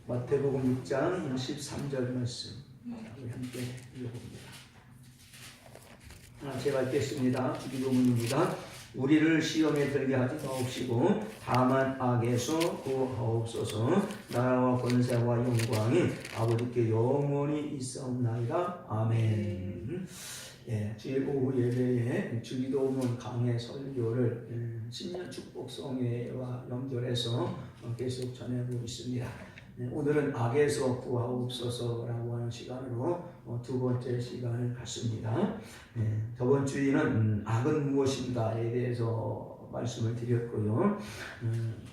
마태복음 6장 13절 말씀 우리 함께 읽어봅니다. 제가 읽겠습니다. 주기도문입니다. 우리를 시험에 들게 하지 마옵시고 다만 악에서 구하옵소서. 나라와 권세와 영광이 아버지께 영원히 있사옵나이다. 아멘. 주일 오후 예배에 주기도문 강해 설교를 신년 축복성회와 연결해서 계속 전해보고 있습니다. 오늘은 악에서 구하옵소서라고 하는 시간으로 두 번째 시간을 갖습니다. 저번 주에는 악은 무엇인가에 대해서 말씀을 드렸고요.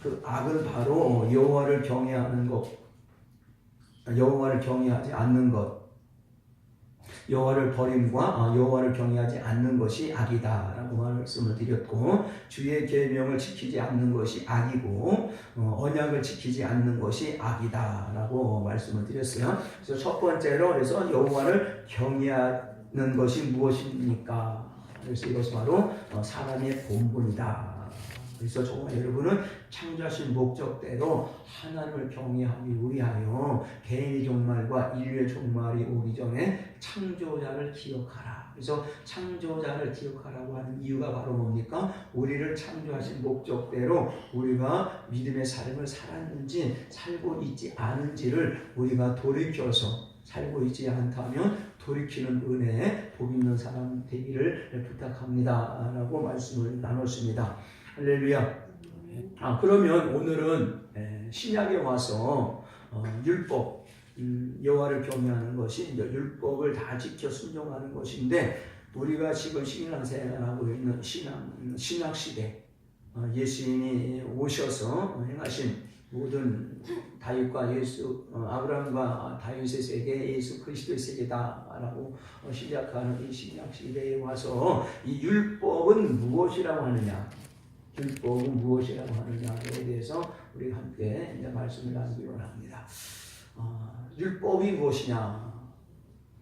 그 악은 바로 여호와를 경외하는 것, 여호와를 경외하지 않는 것, 여호와를 버림과 여호와를 경외하지 않는 것이 악이다라고 말씀을 드렸고, 주의 계명을 지키지 않는 것이 악이고 언약을 지키지 않는 것이 악이다라고 말씀을 드렸어요. 그래서 첫 번째로 그래서 여호와를 경외하는 것이 무엇입니까? 그래서 이것이 바로 사람의 본분이다. 그래서 정말 여러분은 창조하신 목적대로 하나님을 경외하기 위하여 개인의 종말과 인류의 종말이 오기 전에 창조자를 기억하라. 그래서 창조자를 기억하라고 하는 이유가 바로 뭡니까? 우리를 창조하신 목적대로 우리가 믿음의 삶을 살았는지 살고 있지 않은지를 우리가 돌이켜서, 살고 있지 않다면 돌이키는 은혜에 복 있는 사람 되기를 부탁합니다 라고 말씀을 나눴습니다. 할렐루야. 그러면 오늘은 신약에 와서 율법, 여호와를 경외하는 것이 이제 율법을 다 지켜 순종하는 것인데, 우리가 지금 신앙생활하고 있는 신약 시대, 예수님이 오셔서 행하신 모든 다윗과 예수, 아브라함과 다윗의 세계, 예수 그리스도의 세계다라고 시작하는 이 신약 시대에 와서 이 율법은 무엇이라고 하느냐, 율법은 무엇이라고 하느냐에 대해서 우리 함께 이제 말씀을 나누기로 합니다. 율법이 무엇이냐?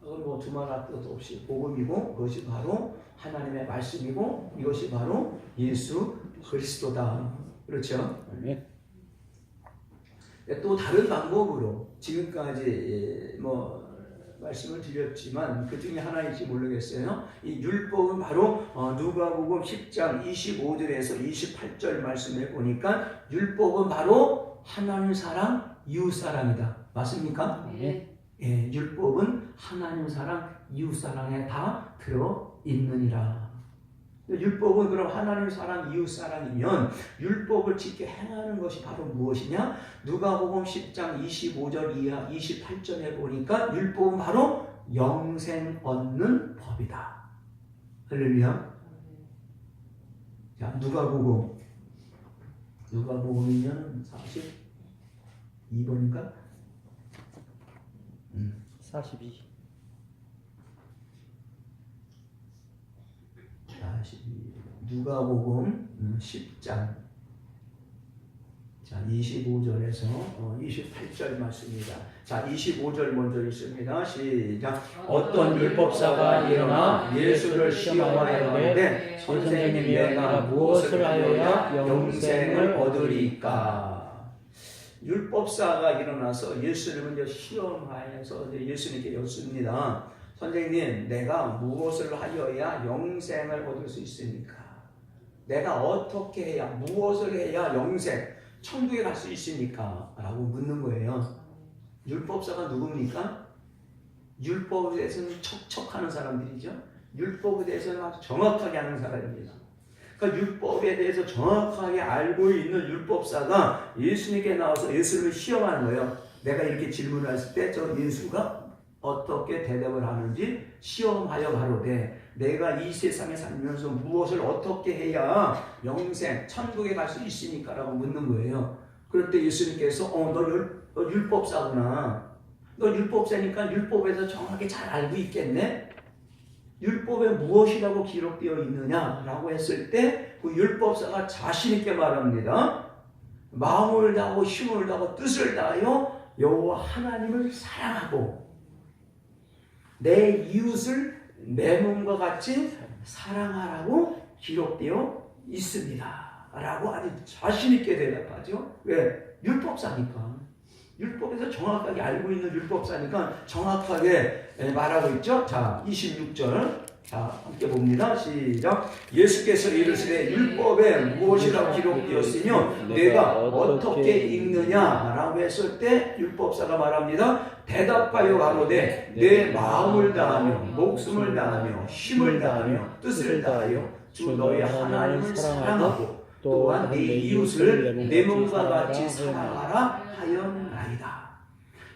뭐 두말할 것도 없이 복음이고, 그것이 바로 하나님의 말씀이고, 이것이 바로 예수 그리스도다. 그렇죠? 네. 또 다른 방법으로 지금까지 말씀을 드렸지만 그 중에 하나인지 모르겠어요. 이 율법은 바로 누가복음 10장 25절에서 28절 말씀을 보니까 율법은 바로 하나님 사랑, 이웃 사랑이다. 맞습니까? 네. 율법은 하나님 사랑, 이웃 사랑에 다 들어 있느니라. 율법은 그럼 하나님 사랑, 이웃 사랑이면 율법을 지켜 행하는 것이 바로 무엇이냐? 누가복음 10장 25절 이하 28절에 보니까 율법은 바로 영생 얻는 법이다. 할렐루야. 자, 누가복음이면 42번인가? 42. 누가복음 10장 25절에서 28절 말씀입니다. 자, 25절 먼저 읽습니다. 시작. 어떤 율법사가 일어나 예수를 시험하여 하는데, 선생님, 내가 무엇을 하여야 영생을 얻으리까? 율법사가 일어나서 예수를 먼저 시험하여서 예수님께 여쭙습니다. 선생님, 내가 무엇을 하여야 영생을 얻을 수 있습니까? 내가 어떻게 해야, 무엇을 해야 영생, 천국에 갈 수 있습니까? 라고 묻는 거예요. 율법사가 누굽니까? 율법에 대해서는 척척하는 사람들이죠. 율법에 대해서는 아주 정확하게 하는 사람입니다. 그러니까 율법에 대해서 정확하게 알고 있는 율법사가 예수님께 나와서 예수를 시험하는 거예요. 내가 이렇게 질문을 했을 때 저 예수가 어떻게 대답을 하는지 시험하여 가로되, 내가 이 세상에 살면서 무엇을 어떻게 해야 영생, 천국에 갈 수 있습니까? 라고 묻는 거예요. 그럴 때 예수님께서 너 율법사구나. 너 율법사니까 율법에서 정확하게 잘 알고 있겠네? 율법에 무엇이라고 기록되어 있느냐? 라고 했을 때 그 율법사가 자신있게 말합니다. 마음을 다하고 힘을 다하고 뜻을 다하여 여호와 하나님을 사랑하고 내 이웃을 내 몸과 같이 사랑하라고 기록되어 있습니다. 라고 아주 자신있게 대답하죠. 왜? 율법사니까. 율법에서 정확하게 알고 있는 율법사니까 정확하게 말하고 있죠. 자, 26절. 자, 함께 봅니다. 시작. 예수께서 이르시되 율법에 무엇이라 기록되었으며 내가 어떻게 읽느냐라고 했을 때 율법사가 말합니다. 대답하여 가로되 내 마음을 다하며 목숨을 다하며 힘을 다하며 뜻을 다하여 주 너희 하나님을 사랑하고 또한 네 이웃을 내 몸과 같이 사랑하라 하였나이다.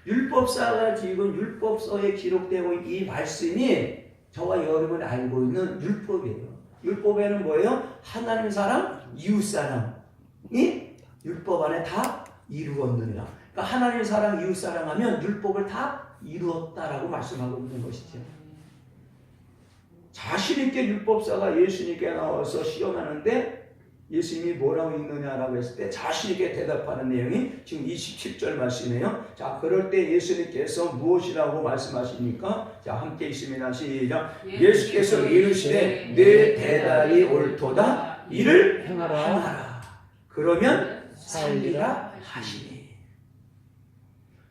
율법사가 지금 율법서에 기록되고 있는 이 말씀이 저와 여러분이 알고 있는 율법이에요. 율법에는 뭐예요? 하나님 사랑, 이웃 사랑이 율법 안에 다 이루었느니라. 그러니까 하나님 사랑, 이웃 사랑하면 율법을 다 이루었다라고 말씀하고 있는 것이죠. 자신 있게 율법사가 예수님께 나와서 시험하는데 예수님이 뭐라고 읽느냐라고 했을 때 자신 있게 대답하는 내용이 지금 27절 말씀이에요. 자, 그럴 때 예수님께서 무엇이라고 말씀하십니까? 자, 함께 있습니다. 시작. 예수께서 이르시되 내 대답이 옳도다. 이를 행하라. 그러면 살리라 하시니.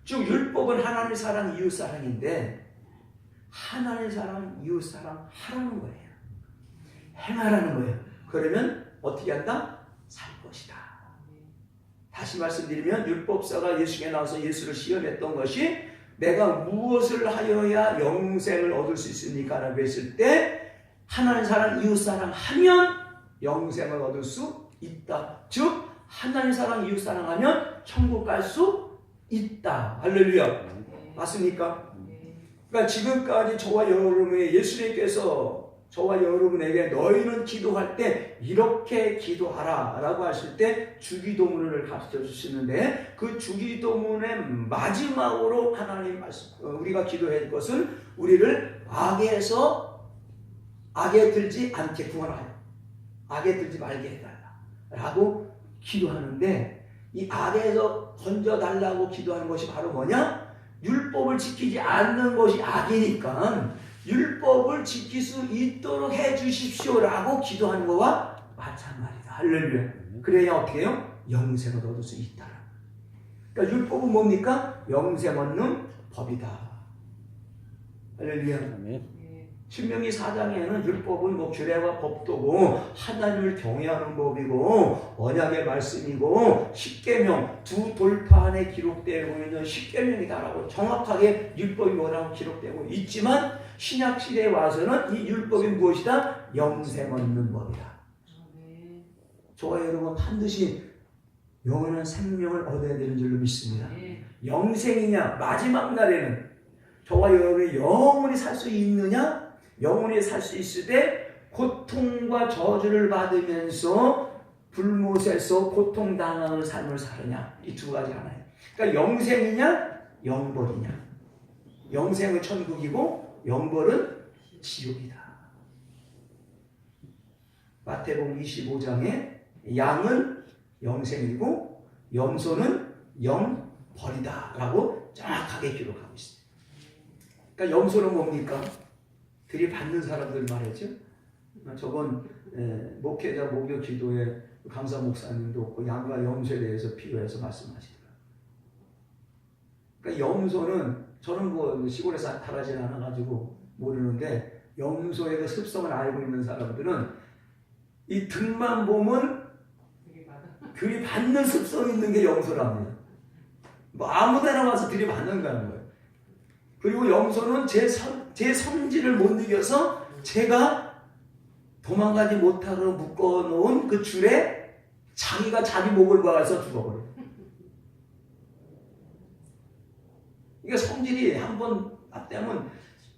즉 율법은 하나님 사랑, 이웃 사랑인데 하나님 사랑, 이웃 사랑 하라는 거예요. 행하라는 거예요. 그러면 어떻게 한다? 살 것이다. 다시 말씀드리면 율법사가 예수께 나와서 예수를 시험했던 것이 내가 무엇을 하여야 영생을 얻을 수 있습니까? 라고 했을 때 하나님 사랑, 이웃 사랑 하면 영생을 얻을 수 있다. 즉 하나님 사랑, 이웃 사랑하면 천국 갈 수 있다. 할렐루야. 맞습니까? 그러니까 지금까지 저와 여러분의 예수님께서 저와 여러분에게 너희는 기도할 때 이렇게 기도하라 라고 하실 때 주기도문을 가르쳐 주시는데 그 주기도문의 마지막으로 하나님 말씀 우리가 기도할 것은 우리를 악에 들지 않게 구원하여 악에 들지 말게 해달라 라고 기도하는데 이 악에서 건져달라고 기도하는 것이 바로 뭐냐? 율법을 지키지 않는 것이 악이니까 율법을 지킬 수 있도록 해주십시오라고 기도하는 것과 마찬가지다. 할렐루야. 그래야 어떻게 해요? 영생을 얻을 수 있다. 그러니까 율법은 뭡니까? 영생 얻는 법이다. 할렐루야. 신명기 4장에는 율법은 뭐 규례와 법도고 하나님을 경외하는 법이고 언약의 말씀이고 십계명 두 돌파 안에 기록되고 있는 십계명이다라고 정확하게 율법이 뭐라고 기록되고 있지만 신약 시대에 와서는 이 율법이 무엇이다? 영생 얻는 법이다. 저와 여러분 반드시 영원한 생명을 얻어야 되는 줄로 믿습니다. 영생이냐 마지막 날에는 저와 여러분이 영원히 살 수 있느냐? 영원히 살 수 있을 때 고통과 저주를 받으면서 불못에서 고통당하는 삶을 사느냐 이 두 가지 하나예요. 그러니까 영생이냐 영벌이냐. 영생은 천국이고 영벌은 지옥이다. 마태복음 25장에 양은 영생이고 염소는 영벌이다 라고 정확하게 기록하고 있습니다. 그러니까 염소는 뭡니까? 들이받는 사람들 말이죠. 저번 목회자 목요 기도에 강사 목사님도 그 양과 염소에 대해서 비유해서 말씀하시더라고요. 그러니까 염소는 저는 뭐 시골에서 자라진 않아가지고 모르는데 염소의 그 습성을 알고 있는 사람들은 이 등만 보면 들이받는 습성이 있는 게 염소랍니다. 뭐 아무데나 와서 들이받는다는 거예요. 그리고 염소는 제 성질을 못 이겨서 제가 도망가지 못하도록 묶어놓은 그 줄에 자기가 자기 목을 박아서 죽어버려요. 이게 성질이 한번 납되면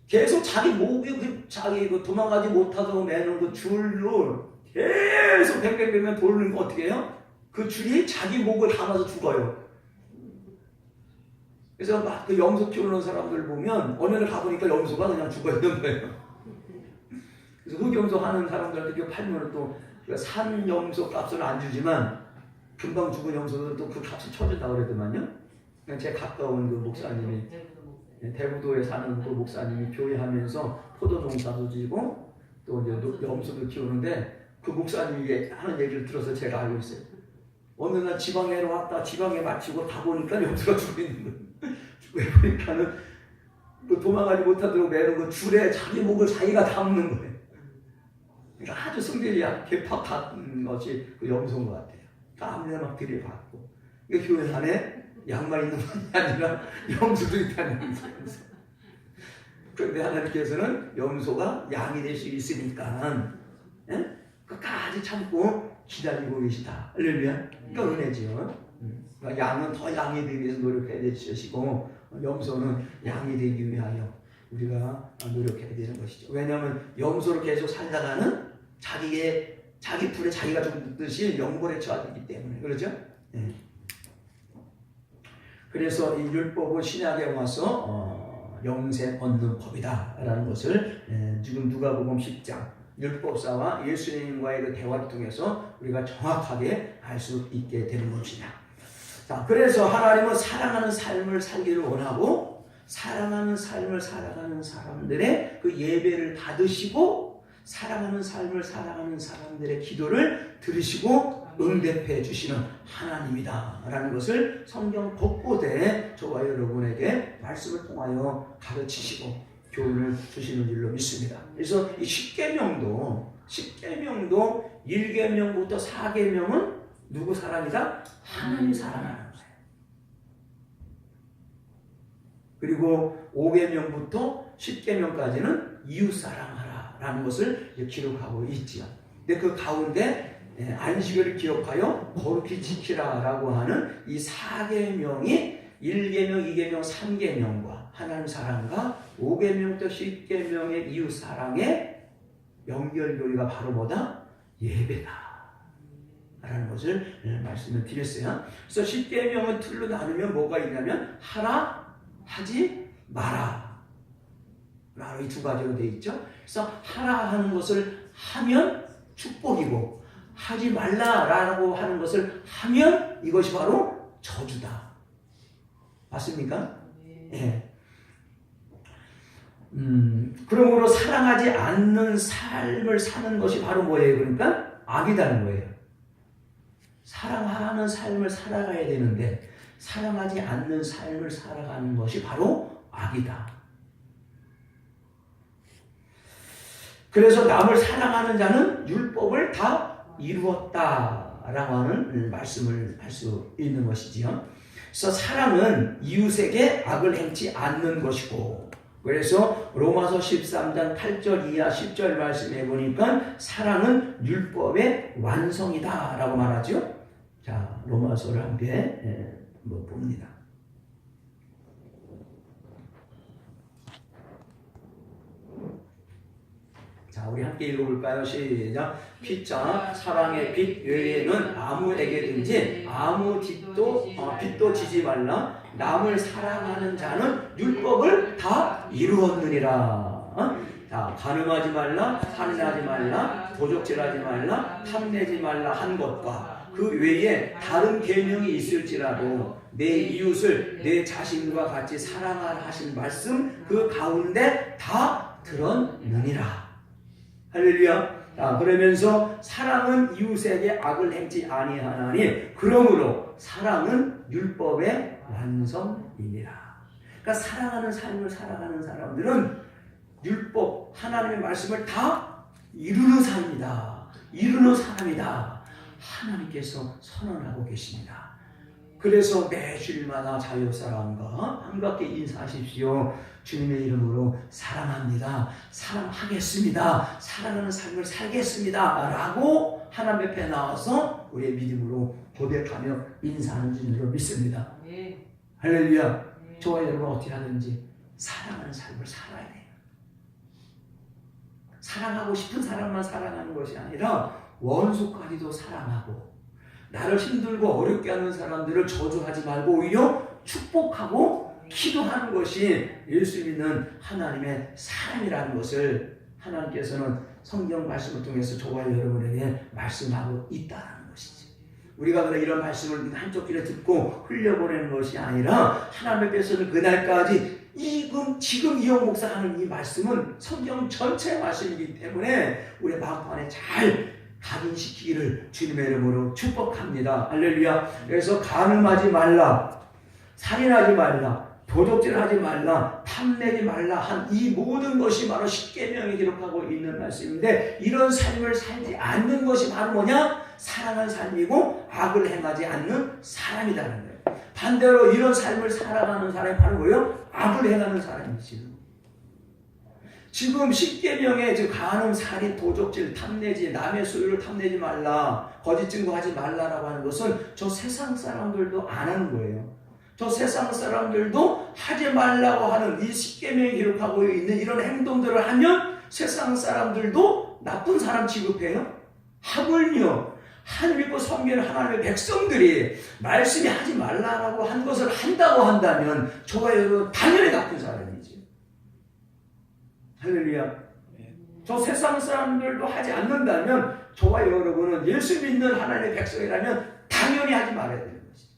계속 자기 목이 자기 도망가지 못하도록 매는 그 줄로 계속 뱅뱅뱅뱅 돌리는 거 어떻게 해요? 그 줄이 자기 목을 감아서 죽어요. 그래서 막 그 염소 키우는 사람들 보면 어느 날 가보니까 염소가 그냥 죽어있는 거예요. 그래서 흑염소 하는 사람들한테 이거 팔면 또 산 염소 값은 안 주지만 금방 죽은 염소들은 또 그 값을 쳐준다고 그러더만요. 그냥 제 가까운 그 목사님이 대구도에 사는 그 목사님이 교회하면서 포도 농사도 지고 또 이제 염소도 키우는데 그 목사님이 하는 얘기를 들어서 제가 알고 있어요. 어느 날 지방에 왔다 지방에 마치고 다 보니까 염소가 죽어 있는 거예요. 왜 보니까는 그 도망가지 못하도록 매는 그 줄에 자기 목을 자기가 담는 거예요. 그러니까 아주 성질이 개팍한 것이 그 염소인 것 같아요. 아무나 막 들이받고. 이 교회 안에 양만 있는 것이 아니라 염소도 있다는 거예요. 그런데 하나님께서는 염소가 양이 될 수 있으니까 끝까지 참고 기다리고 계시다. 할렐루야. 그러니까 은혜지요. 그러니까 양은 더 양이 되기 위해서 노력해야 될 것이고 염소는 양이 되기 위하여 우리가 노력해야 되는 것이죠. 왜냐하면 염소로 계속 살다가는 자기 풀에 자기가 죽듯이 영벌에 처하기 때문에 그렇죠? 네. 그래서 이 율법은 신약에 와서 영생 얻는 법이다라는 것을 지금 누가복음 10장 율법사와 예수님과의 그 대화를 통해서 우리가 정확하게 알 수 있게 되는 것이다. 자, 그래서 하나님은 사랑하는 삶을 살기를 원하고 사랑하는 삶을 살아가는 사람들의 그 예배를 받으시고 사랑하는 삶을 살아가는 사람들의 기도를 들으시고 응답해 주시는 하나님이다 라는 것을 성경 곳곳에 저와 여러분에게 말씀을 통하여 가르치시고 교훈을 주시는 줄로 믿습니다. 그래서 이 10계명도 1계명부터 4계명은 누구 사랑이다? 하나님 사랑하는 거예요. 그리고 5계명부터 10계명까지는 이웃 사랑하라 라는 것을 기록하고 있지요. 근데 그 가운데 안식일을 기억하여 거룩히 지키라 라고 하는 이 4계명이 1계명, 2계명, 3계명과 하나님 사랑과 5계명부터 10계명의 이웃 사랑의 연결고리가 바로 뭐다? 예배다 라는 것을 말씀을 드렸어요. 그래서 10계명은 틀로 나누면 뭐가 있냐면 하라, 하지 마라 이 두 가지로 되어 있죠. 그래서 하라 하는 것을 하면 축복이고 하지 말라라고 하는 것을 하면 이것이 바로 저주다. 맞습니까? 예. 그러므로 사랑하지 않는 삶을 사는 것이 바로 뭐예요? 그러니까 악이다는 거예요. 사랑하는 삶을 살아가야 되는데 사랑하지 않는 삶을 살아가는 것이 바로 악이다. 그래서 남을 사랑하는 자는 율법을 다 이루었다라고 하는 말씀을 할 수 있는 것이지요. 그래서 사랑은 이웃에게 악을 행치 않는 것이고 그래서 로마서 13장 8절 이하 10절 말씀해 보니까 사랑은 율법의 완성이다 라고 말하죠. 자, 로마서를 함께 봅니다. 자, 우리 함께 읽어볼까요? 시작. 피자 사랑의 빛 외에는 아무에게든지 아무 빛도 지지 말라. 남을 사랑하는 자는 율법을 다 이루었느니라. 자, 간음하지 말라, 살인하지 말라, 도적질하지 말라, 탐내지 말라 한 것과 그 외에 다른 계명이 있을지라도 내 이웃을 내 자신과 같이 사랑하라 하신 말씀 그 가운데 다 들었느니라. 할렐루야. 자, 그러면서 사랑은 이웃에게 악을 행치 아니하나니 그러므로 사랑은 율법의 완성이니라. 그러니까 사랑하는 삶을 살아가는 사람들은 율법 하나님의 말씀을 다 이루는 삶이다. 이루는 사람이다. 하나님께서 선언하고 계십니다. 그래서 매 주일마다 자유사랑과 함께 인사하십시오. 주님의 이름으로 사랑합니다. 사랑하겠습니다. 사랑하는 삶을 살겠습니다. 라고 하나님 앞에 나와서 우리의 믿음으로 고백하며 인사하는 줄로 믿습니다. 네. 할렐루야. 네. 저와 여러분 어떻게 하든지 사랑하는 삶을 살아야 돼요. 사랑하고 싶은 사람만 사랑하는 것이 아니라 원수까지도 사랑하고 나를 힘들고 어렵게 하는 사람들을 저주하지 말고 오히려 축복하고 기도하는 것이 예수 믿는 하나님의 사랑이라는 것을 하나님께서는 성경 말씀을 통해서 저와 여러분에게 말씀하고 있다는 것이지. 우리가 그냥 이런 말씀을 한쪽 귀로 듣고 흘려보내는 것이 아니라 하나님 앞에서는 그날까지 지금 이영 목사 하는 이 말씀은 성경 전체 말씀이기 때문에 우리의 마음 안에 잘 각인시키기를 주님의 이름으로 축복합니다. 할렐루야. 그래서 간음하지 말라, 살인하지 말라, 도적질하지 말라, 탐내지 말라 한 이 모든 것이 바로 십계명이 기록하고 있는 말씀인데, 이런 삶을 살지 않는 것이 바로 뭐냐? 사랑하는 삶이고 악을 행하지 않는 사람이라는 거예요. 반대로 이런 삶을 살아가는 사람이 바로 뭐예요? 악을 행하는 사람이지. 지금 십계명에 즉 간음, 살인, 도적질, 탐내지, 남의 소유를 탐내지 말라, 거짓 증거하지 말라라고 하는 것은 저 세상 사람들도 안 하는 거예요. 저 세상 사람들도 하지 말라고 하는 이 십계명이 기록하고 있는 이런 행동들을 하면 세상 사람들도 나쁜 사람 취급해요? 하물며 하나님 믿고 섬기는 하나님의 백성들이 말씀이 하지 말라라고 한 것을 한다고 한다면 저와 여러분 당연히 나쁜 사람이지. 할렐루야. 저 세상 사람들도 하지 않는다면 저와 여러분은 예수 믿는 하나님의 백성이라면 당연히 하지 말아야 되는 것이죠.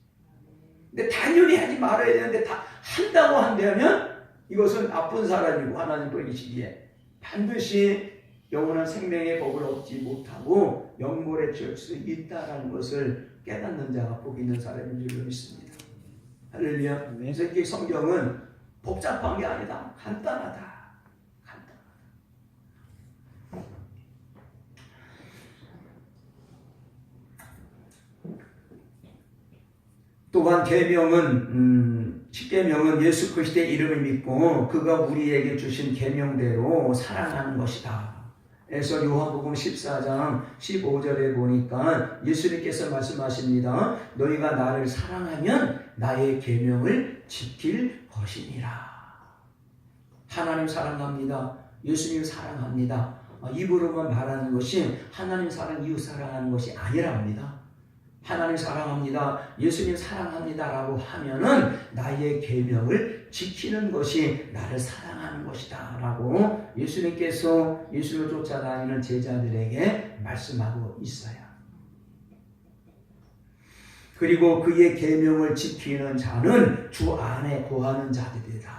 근데 당연히 하지 말아야 되는데 다 한다고 한다면 이것은 나쁜 사람이고 하나님 보시기에 반드시 영원한 생명의 법을 얻지 못하고 영몰에 처할 수 있다는 것을 깨닫는 자가 복 있는 사람인 줄 믿습니다. 할렐루야. 그래서 이 성경은 복잡한 게 아니다. 간단하다. 또한 계명은 십계명은 예수 그리스도의 이름을 믿고 그가 우리에게 주신 계명대로 살아가는 것이다. 그래서 요한복음 14장 15절에 보니까 예수님께서 말씀하십니다. 너희가 나를 사랑하면 나의 계명을 지킬 것이니라. 하나님 사랑합니다. 예수님 사랑합니다. 입으로만 말하는 것이 하나님 사랑, 이웃 사랑하는 것이 아니랍니다. 하나님 사랑합니다, 예수님 사랑합니다 라고 하면은 나의 계명을 지키는 것이 나를 사랑하는 것이다 라고 예수님께서 예수를 쫓아다니는 제자들에게 말씀하고 있어요. 그리고 그의 계명을 지키는 자는 주 안에 거하는 자들이다.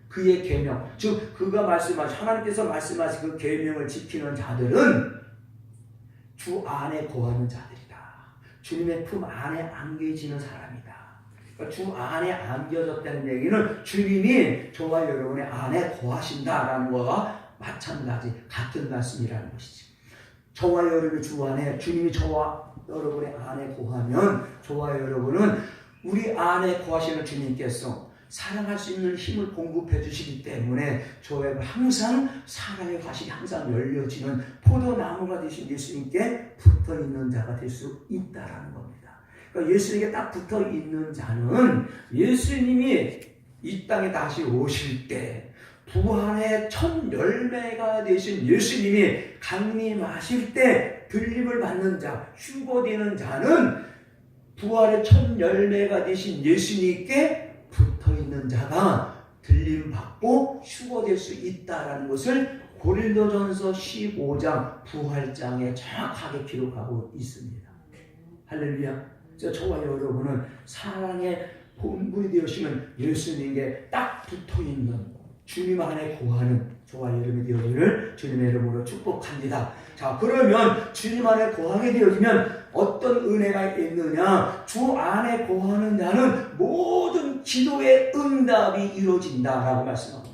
그의 계명, 즉 그가 말씀하신, 하나님께서 말씀하신 그 계명을 지키는 자들은 주 안에 거하는 자들이다. 주님의 품 안에 안겨지는 사람이다. 그러니까 주 안에 안겨졌다는 얘기는 주님이 저와 여러분의 안에 거하신다라는 것과 마찬가지 같은 말씀이라는 것이지. 저와 여러분의 주 안에 주님이 저와 여러분의 안에 거하면 저와 여러분은 우리 안에 거하시는 주님께서 사랑할 수 있는 힘을 공급해 주시기 때문에 저에게 항상 사랑의 가식이 항상 열려지는 포도나무가 되신 예수님께 붙어 있는 자가 될 수 있다라는 겁니다. 그러니까 예수님께 딱 붙어 있는 자는 예수님이 이 땅에 다시 오실 때 부활의 첫 열매가 되신 예수님이 강림하실 때 들림을 받는 자, 휴거되는 자는 부활의 첫 열매가 되신 예수님께 붙어있는 자가 들림받고 휴거될 수 있다는 것을 고린도전서 15장 부활장에 정확하게 기록하고 있습니다. 할렐루야. 저와 여러분은 사랑의 본분이 되시는 예수님께 딱 붙어있는 주님 안에 거하는 저와 여러분이 되어지를 주님의 이름으로 축복합니다. 자, 그러면 주님 안에 거하게 되어지면 어떤 은혜가 있느냐? 주 안에 거하는 자는 모든 기도의 응답이 이루어진다라고 말씀합니다.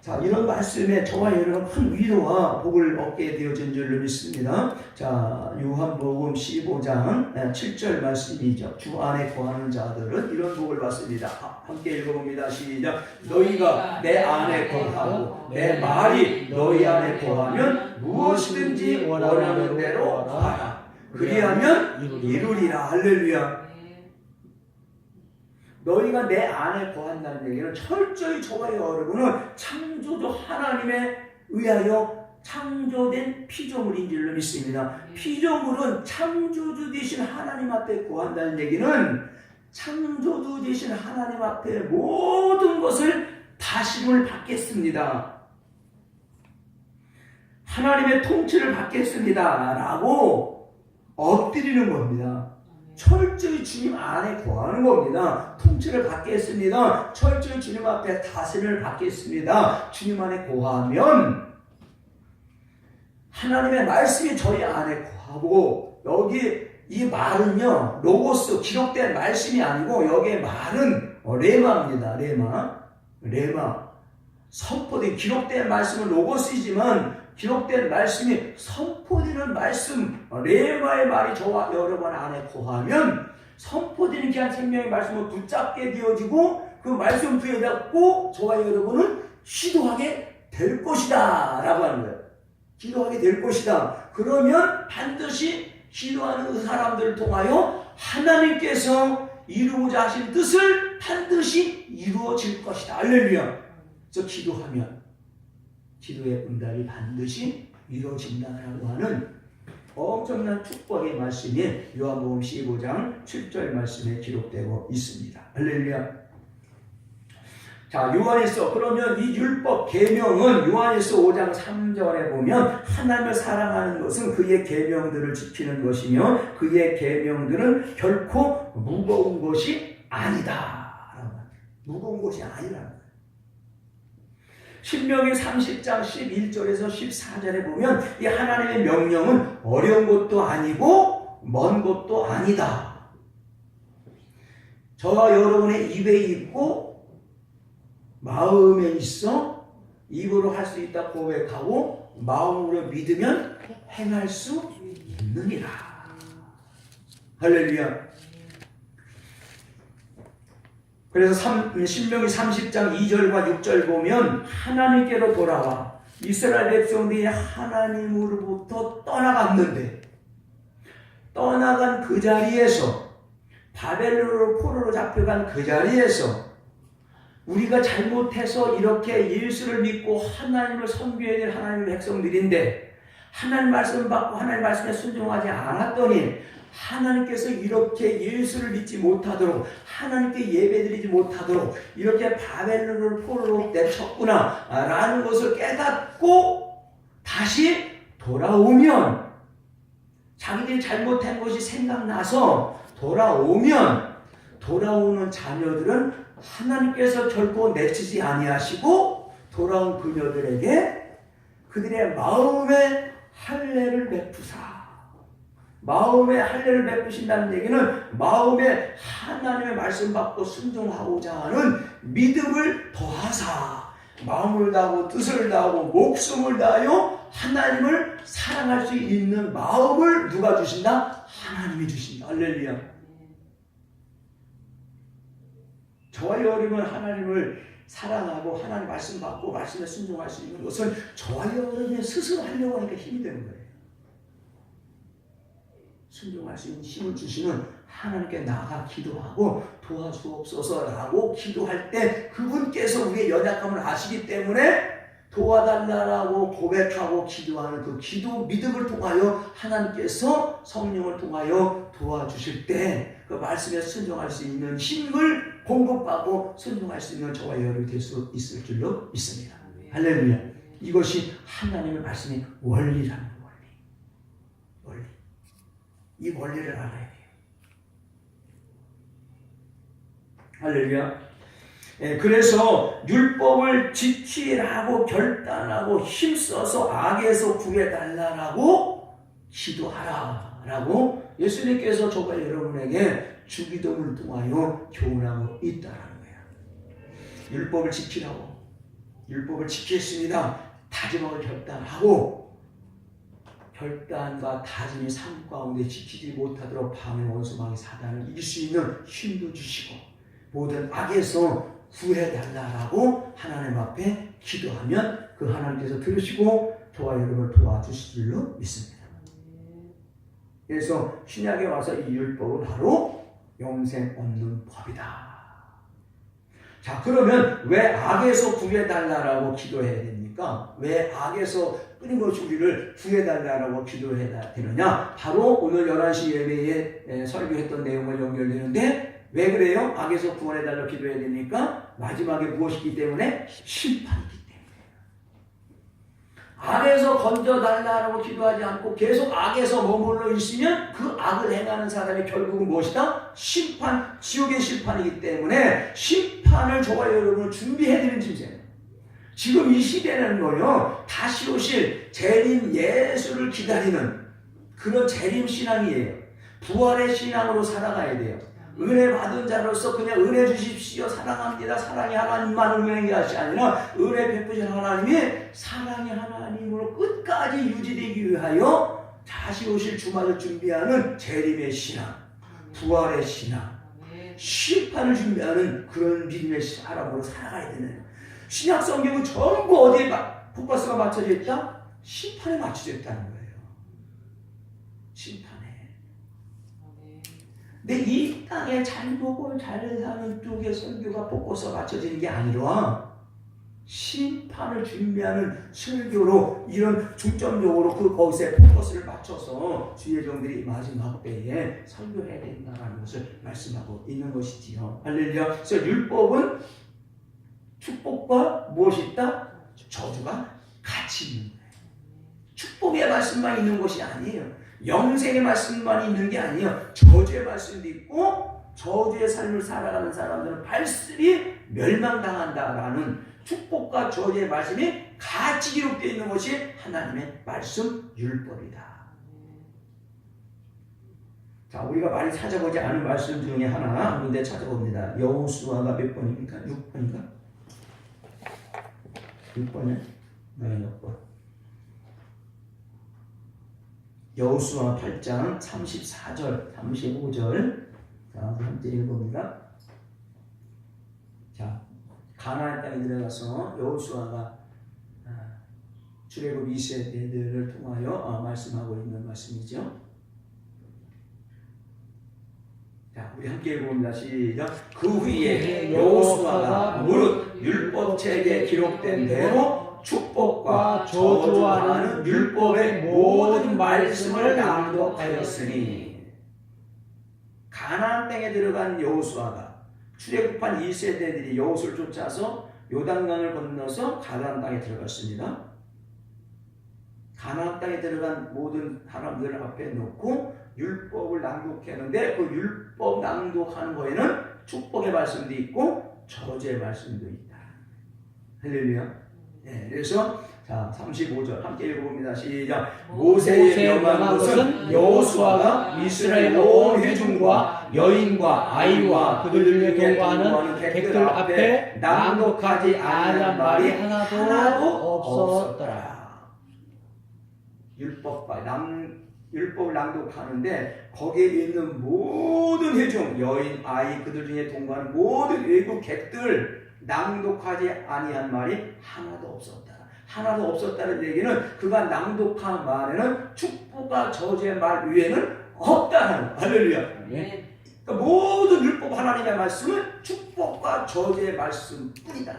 자, 이런 말씀에 저와 여러분 큰 위로와 복을 얻게 되어진 줄로 믿습니다. 자, 요한복음 15장 7절 말씀이죠. 주 안에 거하는 자들은 이런 복을 받습니다. 함께 읽어봅니다. 시작. 너희가 내 안에 거하고 내 말이 너희 안에 거하면 무엇이든지 원하는 대로 구하라. 그리하면 이루리라. 할렐루야. 너희가 내 안에 거한다는 얘기는 철저히 저와 여러분은 창조주 하나님에 의하여 창조된 피조물인 줄로 믿습니다. 피조물은 창조주 되신 하나님 앞에 거한다는 얘기는 창조주 되신 하나님 앞에 모든 것을 다심을 받겠습니다. 하나님의 통치를 받겠습니다 라고 엎드리는 겁니다. 철저히 주님 안에 거하는 겁니다. 통치를 받겠습니다. 철저히 주님 앞에 다스림을 받겠습니다. 주님 안에 거하면 하나님의 말씀이 저희 안에 거하고 여기 이 말은요 로고스 기록된 말씀이 아니고 여기에 말은 레마입니다. 레마 선포된 기록된 말씀은 로고스이지만 기록된 말씀이 선포되는 말씀 레마의 말이 저와 여러분 안에 거하면 선포되는 귀한 생명의 말씀을 붙잡게 되어지고 그 말씀 부여잡고 저와 여러분은 기도하게 될 것이다 라고 하는 거예요. 기도하게 될 것이다. 그러면 반드시 기도하는 그 사람들을 통하여 하나님께서 이루고자 하신 뜻을 반드시 이루어질 것이다. 할렐루야. 그래서 기도하면 기도의 응답이 반드시 이루어진다라고 하는 엄청난 축복의 말씀이 요한복음 15장 7절 말씀에 기록되고 있습니다. 할렐루야. 자, 요한일서 그러면 이 율법 계명은 요한일서 5장 3절에 보면 하나님을 사랑하는 것은 그의 계명들을 지키는 것이며 그의 계명들은 결코 무거운 것이 아니다. 무거운 것이 아니라는 거예요. 신명기 30장 11절에서 14절에 보면 이 하나님의 명령은 어려운 것도 아니고 먼 것도 아니다. 저와 여러분의 입에 있고 마음에 있어 입으로 할 수 있다 고백하고 마음으로 믿으면 행할 수 있느니라. 할렐루야. 그래서 신명기 30장 2절과 6절 보면 하나님께로 돌아와 이스라엘 백성들이 하나님으로부터 떠나갔는데 떠나간 그 자리에서 바벨론으로 포로로 잡혀간 그 자리에서 우리가 잘못해서 이렇게 예수를 믿고 하나님을 섬겨야 될 하나님의 백성들인데 하나님 말씀을 받고 하나님 말씀에 순종하지 않았더니 하나님께서 이렇게 예수를 믿지 못하도록 하나님께 예배드리지 못하도록 이렇게 바벨론을 포로로 내쳤구나 라는 것을 깨닫고 다시 돌아오면 자기들이 잘못한 것이 생각나서 돌아오는 자녀들은 하나님께서 결코 내치지 아니하시고 돌아온 그녀들에게 그들의 마음의 할례를 베푸사. 마음의 할례를 베푸신다는 얘기는 마음에 하나님의 말씀 받고 순종하고자 하는 믿음을 더하사 마음을 다하고 뜻을 다하고 목숨을 다하여 하나님을 사랑할 수 있는 마음을 누가 주신다? 하나님이 주신다. 할렐루야. 저와 여러분 하나님을 사랑하고 하나님 말씀 받고 말씀에 순종할 수 있는 것은 저와 여러분이 스스로 하려고 하니까 힘이 되는 거예요. 순종할 수 있는 힘을 주시는 하나님께 나아가 기도하고 도와주옵소서라고 기도할 때 그분께서 우리의 연약함을 아시기 때문에 도와달라고 고백하고 기도하는 그 기도 믿음을 통하여 하나님께서 성령을 통하여 도와주실 때 그 말씀에 순종할 수 있는 힘을 공급받고 순종할 수 있는 저와 여러분이 될 수 있을 줄로 믿습니다. 할렐루야. 이것이 하나님의 말씀의 원리라는 원리. 이 원리를 알아야 돼요. 할렐루야. 그래서 율법을 지키라고 결단하고 힘써서 악에서 구해달라고 기도하라라고 예수님께서 저와 여러분에게 주기도문을 통하여 교훈하고 있다라는 거예요. 율법을 지키라고 율법을 지키겠습니다. 다짐을 결단하고 결단과 다짐이 삶 가운데 지키지 못하도록 방해 원수망의 사단을 이길 수 있는 힘도 주시고 모든 악에서 구해달라고 하나님 앞에 기도하면 그 하나님께서 들으시고 저와 여러분을 도와주실 줄로 믿습니다. 그래서 신약에 와서 이 율법은 바로 영생 얻는 법이다. 자, 그러면 왜 악에서 구해달라고 기도해야 됩니까? 왜 악에서 끊임없이 우리를 구해달라고 기도해야 되느냐? 바로 오늘 11시 예배에 설교했던 내용과 연결되는데 왜 그래요? 악에서 구원해달라고 기도해야 됩니까? 마지막에 무엇이기 때문에? 심판이기 때문에. 악에서 건져달라고 기도하지 않고 계속 악에서 머물러 있으면 그 악을 행하는 사람이 결국은 무엇이다? 심판, 지옥의 심판이기 때문에 심판을 저와 여러분을 준비해드리는 존재예요. 지금 이 시대는 뭐요? 다시 오실 재림 예수를 기다리는 그런 재림 신앙이에요. 부활의 신앙으로 살아가야 돼요. 은혜 받은 자로서 그냥 은혜 주십시오, 사랑합니다, 사랑이 하나님만 은혜인 것이 아니라 은혜 베푸신 하나님이 사랑의 하나님으로 끝까지 유지되기 위하여 다시 오실 주마를 준비하는 재림의 신앙, 부활의 신앙, 심판을 준비하는 그런 믿음의 사람으로 살아가야 되는. 신약 성경은 전부 어디에 포커스가 맞춰져 있다? 심판에 맞춰져 있다는 거예요. 심판에. 근데 이 땅에 잘 보고 잘 사는 쪽에 설교가 포커스가 맞춰지는 게 아니라 심판을 준비하는 설교로 이런 중점적으로 거기에 포커스를 맞춰서 주의 종들이 마지막 때에 설교해야 된다는 것을 말씀하고 있는 것이지요. 할렐루야. 그래서 율법은 축복과 무엇이 있다? 저주가 같이 있는 거예요. 축복의 말씀만 있는 것이 아니에요. 영생의 말씀만 있는 게 아니에요. 저주의 말씀도 있고 저주의 삶을 살아가는 사람들은 발설이 멸망당한다라는 축복과 저주의 말씀이 같이 기록되어 있는 것이 하나님의 말씀 율법이다. 자, 우리가 많이 찾아보지 않은 말씀 중에 하나 한 군데 찾아봅니다. 여호수아가 몇 번입니까? 6번인가? 6번이요? 네, 6번. 여호수아 8장 34절, 35절. 자, 함께 읽어봅니다. 자, 가나안 땅에 들어가서 여호수아가 출애굽 2세대들을 통하여 말씀하고 있는 말씀이죠. 자, 우리 함께 읽어봅니다. 시작. 그 후에 여호수아가 무릇 율법책에 기록된 대로 축복과 저주하는 율법의 모든 말씀을 낭독하였으니, 가나안 땅에 들어간 여호수아가 출애굽한 2세대들이 여호수를 쫓아서 요단강을 건너서 가나안 땅에 들어갔습니다. 가나안 땅에 들어간 모든 사람들을 앞에 놓고 율법을 낭독했는데 그 율법 낭독하는 거에는 축복의 말씀도 있고 저주의 말씀도 있다. 할렐루야. 네, 그래서 자 35절 함께 읽어봅니다. 시작. 모세의 명한 것은 여호수아가 이스라엘 온 회중과 여인과 아이와 그들 중에 동거하는 객들 앞에 낭독하지 않은 말이 하나도 없었더라. 율법을 낭독하는데 거기에 있는 모든 회중, 여인, 아이, 그들 중에 동거하는 모든 외국 객들 낭독하지 아니한 말이 하나도 없었다. 하나도 없었다는 얘기는 그가 낭독한 말에는 축복과 저주의 말 외에는 없다는. 할렐루야. 네. 그러니까 모든 율법 하나님의 말씀은 축복과 저주의 말씀뿐이다.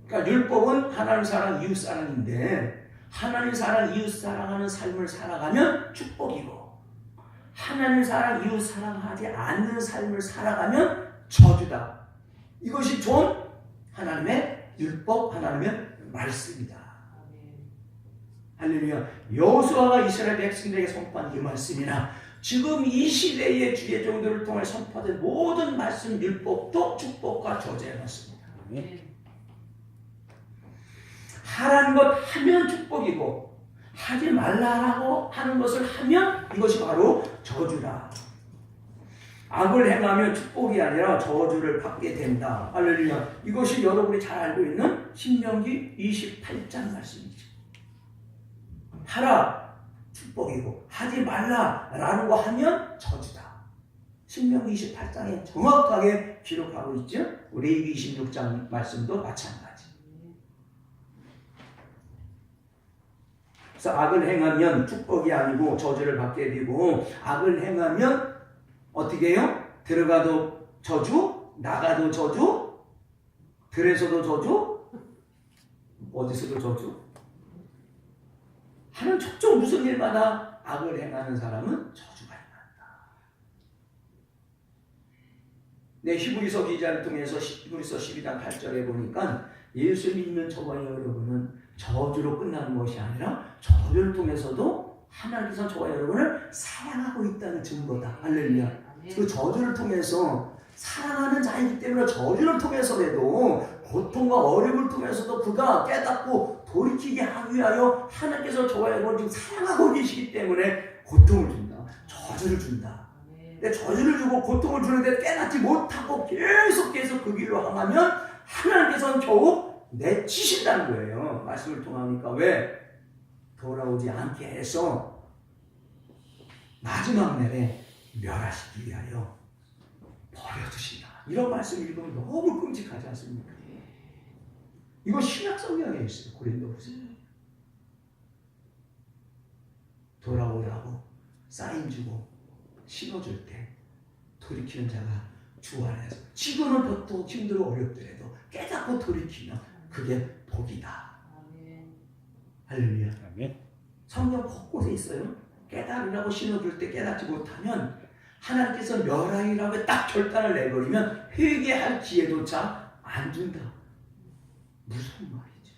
그러니까 율법은 하나님 사랑, 이웃 사랑인데 하나님 사랑, 이웃 사랑하는 삶을 살아가면 축복이고 하나님 사랑, 이웃 사랑하지 않는 삶을 살아가면 저주다. 이것이 좋은 하나님의 율법, 하나님의 말씀이다. 할렐루야. 여호수아가 이스라엘 백성들에게 선포한 이 말씀이나 지금 이 시대의 주의 종들을 통해 선포된 모든 말씀, 율법도 축복과 저주의 말씀입니다. 하라는 것 하면 축복이고 하지 말라고 하는 것을 하면 이것이 바로 저주다. 악을 행하면 축복이 아니라 저주를 받게 된다. 할렐루야. 이것이 여러분이 잘 알고 있는 신명기 28장 말씀이죠. 하라 축복이고 하지 말라라는 거 하면 저주다. 신명기 28장에 정확하게 기록하고 있죠. 레위기 26장 말씀도 마찬가지. 그래서 악을 행하면 축복이 아니고 저주를 받게 되고 악을 행하면 어떻게 해요? 들어가도 저주, 나가도 저주, 들에서도 저주, 어디서도 저주. 하는 척종 무슨 일마다 악을 행하는 사람은 저주가 임한다. 네, 히브리서 기자를 통해서 히브리서 12장 8절에 보니까 예수 믿는 저와 여러분은 저주로 끝나는 것이 아니라 저주를 통해서도 하나님께서 저와 여러분을 사랑하고 있다는 증거다. 할렐루야. 그 저주를 통해서 사랑하는 자이기 때문에 저주를 통해서라도 고통과 어려움을 통해서도 그가 깨닫고 돌이키게 하기 위하여 하나님께서 저와 지금 사랑하고 계시기 때문에 고통을 준다. 저주를 준다. 근데 저주를 주고 고통을 주는데 깨닫지 못하고 계속해서 그 길로 향하면 하나님께서는 겨우 내치신다는 거예요. 말씀을 통하니까 왜? 돌아오지 않게 해서 마지막 날에 멸하시기 위하여 버려두신다. 이런 말씀 읽으면 너무 끔찍하지 않습니까? 이거 신약 성경에 있어요. 고린도후서. 돌아오라고 사인 주고 신호줄 때 돌이키는 자가 주 안에서 지금은 보통 힘들고 어렵더라도 깨닫고 돌이키면 그게 복이다. 할렐루야. 성경 곳곳에 있어요. 깨달으라고 신호줄 때 깨닫지 못하면 하나님께서 멸하리라고 딱 결단을 내버리면 회개할 기회조차 안 준다. 무슨 말이지?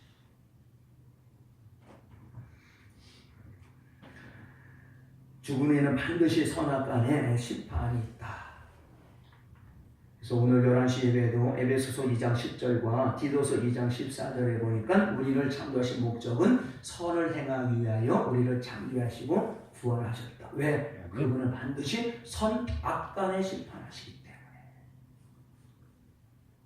죽음에는 반드시 선악간에 심판이 있다. 그래서 오늘 11시 예배도 에베소서 2장 10절과 디도서 2장 14절에 보니까 우리를 창조하신 목적은 선을 행하기 위하여 우리를 창조하시고 구원하셨다. 왜? 그분은 반드시 선악간에 심판하시기 때문에.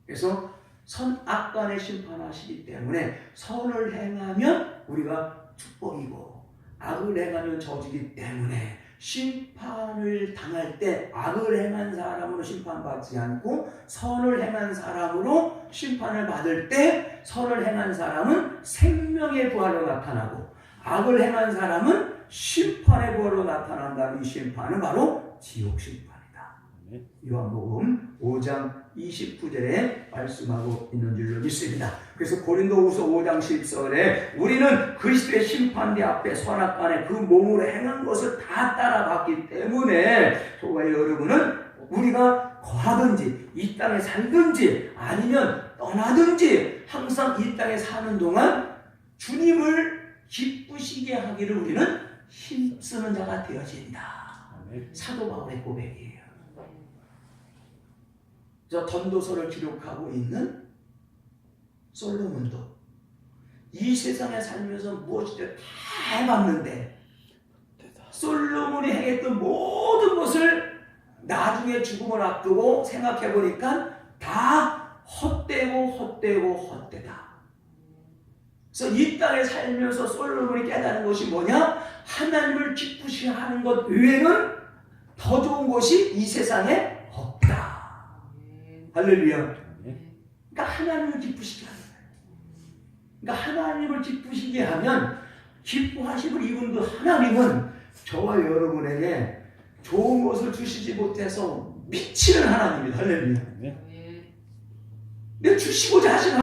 그래서 선악간에 심판하시기 때문에 선을 행하면 우리가 축복이고 악을 행하면 저주기 때문에 심판을 당할 때 악을 행한 사람으로 심판받지 않고 선을 행한 사람으로 심판을 받을 때 선을 행한 사람은 생명의 부활로 나타나고 악을 행한 사람은 심판의 부활로 나타난다는 이 심판은 바로 지옥 심판이다. 요한복음 5장 29절에 말씀하고 있는 줄로 믿습니다. 그래서 고린도후서 5장 10절에 우리는 그리스도의 심판대 앞에 선악간에 그 몸으로 행한 것을 다 따라갔기 때문에 저와 여러분은 우리가 거하든지 이 땅에 살든지 아니면 떠나든지 항상 이 땅에 사는 동안 주님을 기쁘시게 하기를 우리는 힘쓰는 자가 되어진다. 사도 바울의 고백이에요. 저 전도서를 기록하고 있는 솔로몬도 이 세상에 살면서 무엇이든 다 해봤는데 솔로몬이 행했던 모든 것을 나중에 죽음을 앞두고 생각해보니까 다 헛되다. 그래서 이 땅에 살면서 솔로몬이 깨달은 것이 뭐냐? 하나님을 기쁘시게 하는 것 외에는 더 좋은 것이 이 세상에 없다. 할렐루야. 그러니까 하나님을 기쁘시게 하는 거예요. 그러니까 하나님을 기쁘시게 하면 기뻐하심을 입은 그 하나님은 저와 여러분에게 좋은 것을 주시지 못해서 미치는 하나님입니다. 할렐루야. 내 주시고자 하시는